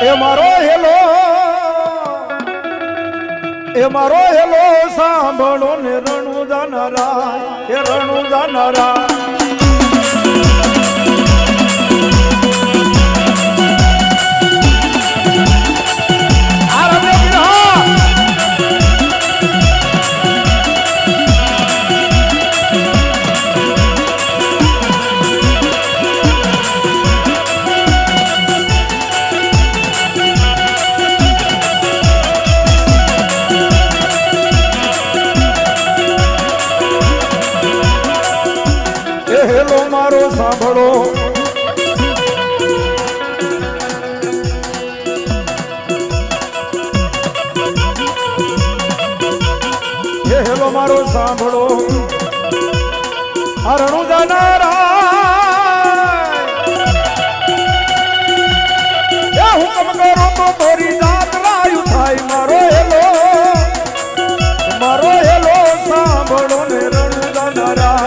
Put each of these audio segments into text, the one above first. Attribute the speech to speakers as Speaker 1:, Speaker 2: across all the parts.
Speaker 1: એ મારો હેલો સાંભળો ને રણુ જાનારા એ રણુ જાનારા હેલો મારો સાંભળો હેલો મારો સાંભળો રણુ જાનારા હુકમ કરો તો તોરી જાત લાયું થાય મારો હેલો સાંભળો ને રણુ જાનારા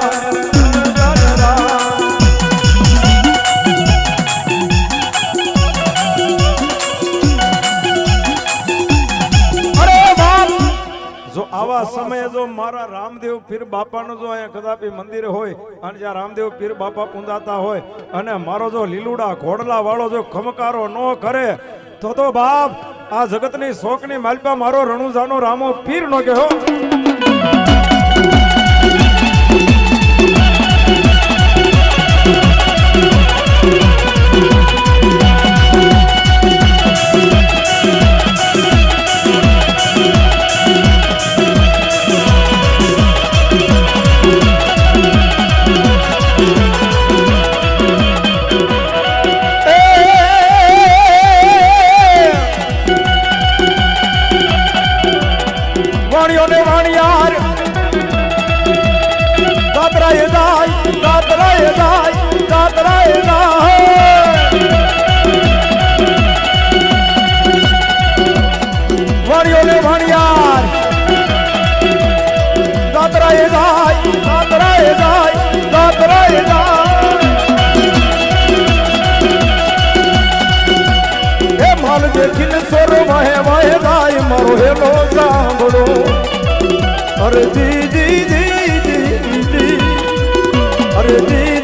Speaker 1: આવા સમયે જો મારા રામદેવ પીર બાપાનું જો અહીંયા કદાપી મંદિર હોય અને જ્યાં રામદેવ પીર બાપા પૂંજાતા હોય અને મારો જો લીલુડા ઘોડલા વાળો જો ખમકારો ન કરે તો બાપ આ જગતની શોકની માલપા મારો રણુજાનો રામો પીર નો કહેવો देखिन सोर वाहे वाहे दाई मारो हेलो सांभळो अरे दी दी दी दी दी अरे दी